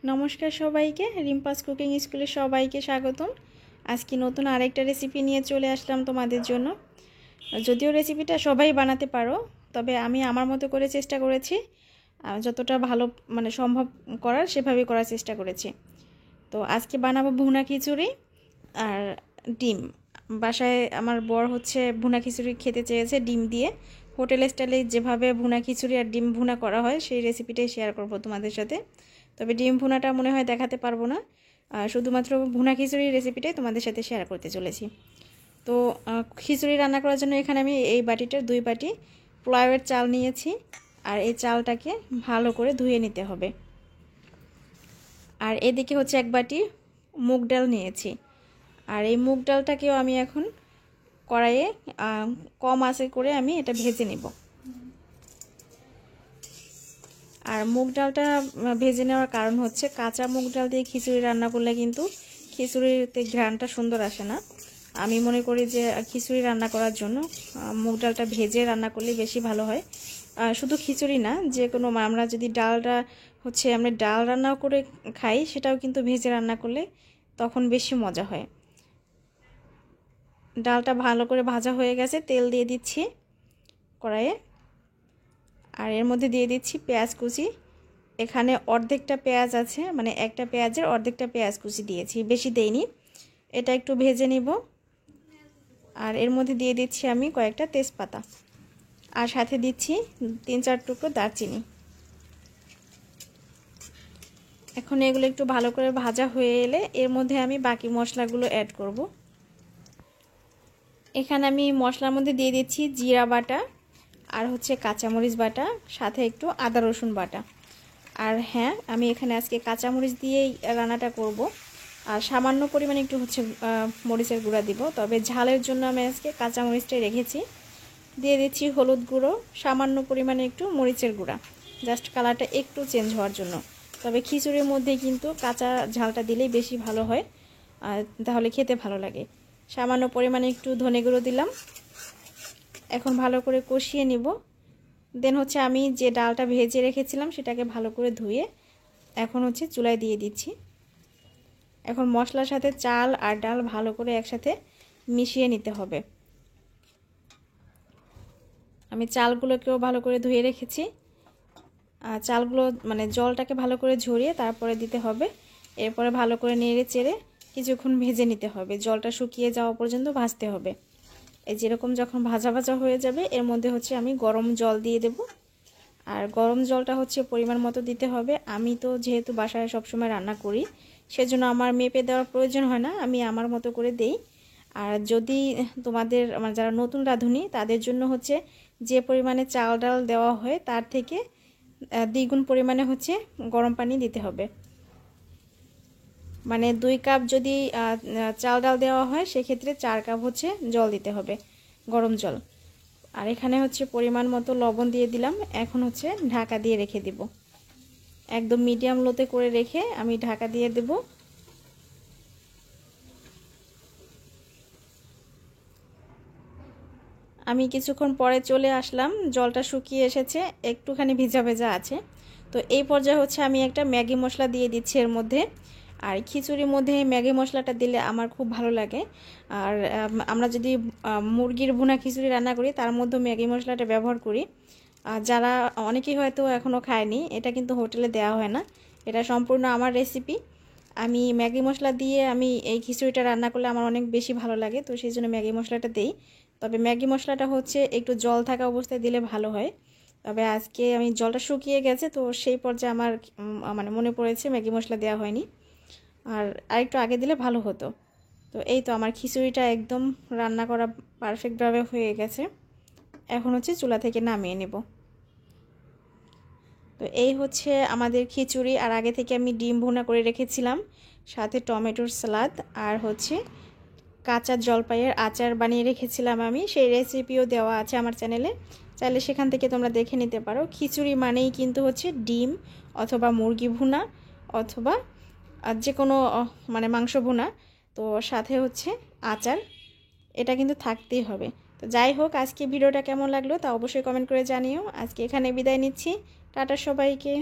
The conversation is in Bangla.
নমস্কার সবাইকে, রিম্পাস কুকিং স্কুলে সবাইকে স্বাগতম। আজকে নতুন আরেকটা রেসিপি নিয়ে চলে আসলাম তোমাদের জন্য। যদিও রেসিপিটা সবাই বানাতে পারো, তবে আমি আমার মতো করে চেষ্টা করেছি, যতটা ভালো সম্ভব করার সেভাবেই করার চেষ্টা করেছি। তো আজকে বানাবো ভুনা খিচুড়ি আর ডিম। বাসায় আমার বর ভুনা খিচুড়ি খেতে চেয়েছে ডিম দিয়ে। হোটেল স্টাইলে যেভাবে ভুনা খিচুড়ি আর ডিম ভুনা করা হয় সেই রেসিপিটাই শেয়ার করব তোমাদের সাথে। তবে ডিম ভুনাটা মনে হয় দেখাতে পারবো না, শুধুমাত্র ভুনা খিচুড়ির রেসিপিটাই তোমাদের সাথে শেয়ার করতে চলেছি। তো খিচুড়ি রান্না করার জন্য এখানে আমি এই বাটিটার 2 বাটি পোলাওয়ের চাল নিয়েছি, আর এই চালটাকে ভালো করে ধুয়ে নিতে হবে। আর এদিকে 1 বাটি মুগ ডাল নিয়েছি, আর এই মুগ ডালটাকেও আমি এখন কড়াইয়ে কম আঁচে করে আমি এটা ভেজে নেব। আর মুগ ডালটা ভেজে নেওয়ার কারণ হচ্ছে কাঁচা মুগ ডাল দিয়ে খিচুড়ি রান্না করলে কিন্তু খিচুড়িতে ঘ্রাণটা সুন্দর আসে না। আমি মনে করি যে খিচুড়ি রান্না করার জন্য মুগ ডালটা ভেজে রান্না করলে বেশি ভালো হয়। শুধু খিচুড়ি না, যে কোনো আমরা যদি ডালটা আমরা ডাল রান্নাও করে খাই, সেটাও কিন্তু ভেজে রান্না করলে তখন বেশি মজা হয়। ডালটা ভালো করে ভাজা হয়ে গেছে, তেল দিয়ে দিচ্ছি কড়াইয়ে, আর এর মধ্যে দিয়ে দিচ্ছি পেঁয়াজ কুচি। এখানে অর্ধেকটা পেঁয়াজ আছে, একটা পেঁয়াজের অর্ধেকটা পেঁয়াজ কুচি দিয়েছি, বেশি দেইনি। এটা একটু ভেজে নিব। আর এর মধ্যে দিয়ে দিচ্ছি আমি কয়েকটা তেজপাতা, আর সাথে দিচ্ছি 3-4 টুকরো দারচিনি। এখন এগুলো একটু ভালো করে ভাজা হয়ে এলে এর মধ্যে আমি বাকি মশলাগুলো অ্যাড করব। এখানে আমি মশলার মধ্যে দিয়ে দিচ্ছি জিরা বাটা, আর কাঁচামরিচ বাটা, সাথে একটু আদা রসুন বাটা। আর হ্যাঁ, আমি এখানে আজকে কাঁচামরিচ দিয়েই রান্নাটা করব, আর সামান্য পরিমাণে একটু মরিচের গুঁড়া দিব। তবে ঝালের জন্য আমি আজকে কাঁচামরিচটাই রেখেছি। দিয়ে দিচ্ছি হলুদ গুঁড়ো, সামান্য পরিমাণে একটু মরিচের গুঁড়া, জাস্ট কালারটা একটু চেঞ্জ হওয়ার জন্য। তবে খিচুড়ির মধ্যে কিন্তু কাঁচা ঝালটা দিলেই বেশি ভালো হয়, তাহলে খেতে ভালো লাগে। সামান্য পরিমাণে একটু ধনে গুঁড়ো দিলাম। এখন ভালো করে কষিয়ে নিব। দেন আমি যে ডালটা ভেজে রেখেছিলাম সেটাকে ভালো করে ধুয়ে এখন চুলায় দিয়ে দিচ্ছি। এখন মশলার সাথে চাল আর ডাল ভালো করে একসাথে মিশিয়ে নিতে হবে। আমি চালগুলোকেও ভালো করে ধুয়ে রেখেছি। চালগুলো জলটাকে ভালো করে ঝরিয়ে তারপরে দিতে হবে। এরপরে ভালো করে নেড়ে চেড়ে কিছুক্ষণ ভেজে নিতে হবে, জলটা শুকিয়ে যাওয়া পর্যন্ত ভাজতে হবে। এই যেরকম যখন ভাজা ভাজা হয়ে যাবে এর মধ্যে আমি গরম জল দিয়ে দেব। আর গরম জলটা পরিমাণ মতো দিতে হবে। আমি তো যেহেতু বাসায় সবসময় রান্না করি, সেজন্য আমার মেপে দেওয়ার প্রয়োজন হয় না, আমি আমার মতো করে দেই। আর যদি তোমাদের যারা নতুন রাঁধুনি তাদের জন্য যে পরিমাণে চাল ডাল দেওয়া হয় তার থেকে দ্বিগুণ পরিমাণে গরম পানি দিতে হবে। 2 কাপ যদি চাল ডাল দেওয়া হয় সেক্ষেত্রে 4 কাপ জল দিতে হবে, গরম জল। আর এখানে পরিমাণ মতো লবণ দিয়ে দিলাম। এখন ঢাকা দিয়ে রেখে দেব, একদম মিডিয়াম লোতে করে রেখে আমি ঢাকা দিয়ে দেব। আমি কিছুক্ষণ পরে চলে আসলাম, জলটা শুকিয়ে এসেছে, একটুখানি ভিজা ভেজা আছে। তো এই পর্যায়ে আমি একটা ম্যাগি মশলা দিয়ে দিচ্ছি এর মধ্যে। আর খিচুড়ির মধ্যে ম্যাগি মশলাটা দিলে আমার খুব ভালো লাগে। আর আমরা যদি মুরগির ভুনা খিচুড়ি রান্না করি তার মধ্যে ম্যাগি মশলাটা ব্যবহার করি। যারা অনেকেই হয়তো এখনও খায়নি, এটা কিন্তু হোটেলে দেওয়া হয় না, এটা সম্পূর্ণ আমার রেসিপি। আমি ম্যাগি মশলা দিয়ে আমি এই খিচুড়িটা রান্না করলে আমার অনেক বেশি ভালো লাগে, তো সেই জন্য ম্যাগি মশলাটা দেই। তবে ম্যাগি মশলাটা একটু জল থাকা অবস্থায় দিলে ভালো হয়। তবে আজকে আমি জলটা শুকিয়ে গেছে, তো সেই পর্যায়ে আমার মনে পড়েছে ম্যাগি মশলা দেওয়া হয়নি, আর আরেকটু আগে দিলে ভালো হতো। তো এই তো আমার খিচুড়িটা একদম রান্না করা পারফেক্টভাবে হয়ে গেছে। এখন চুলা থেকে নামিয়ে নেব। তো এই আমাদের খিচুড়ি। আর আগে থেকে আমি ডিম ভুনা করে রেখেছিলাম, সাথে টমেটোর সালাদ, আর কাঁচা জলপাইয়ের আচার বানিয়ে রেখেছিলাম আমি, সেই রেসিপিও দেওয়া আছে আমার চ্যানেলে, চাইলে সেখান থেকে তোমরা দেখে নিতে পারো। খিচুড়ি মানেই কিন্তু ডিম অথবা মুরগি ভুনা অথবা যে কোনো মাংস ভুনা, তো সাথে আচার, এটা কিন্তু থাকতেই হবে। তো যাই হোক, আজকে ভিডিওটা কেমন লাগলো তা অবশ্যই কমেন্ট করে জানিও। আজকে এখানে বিদায় নিচ্ছি, টাটা সবাইকে।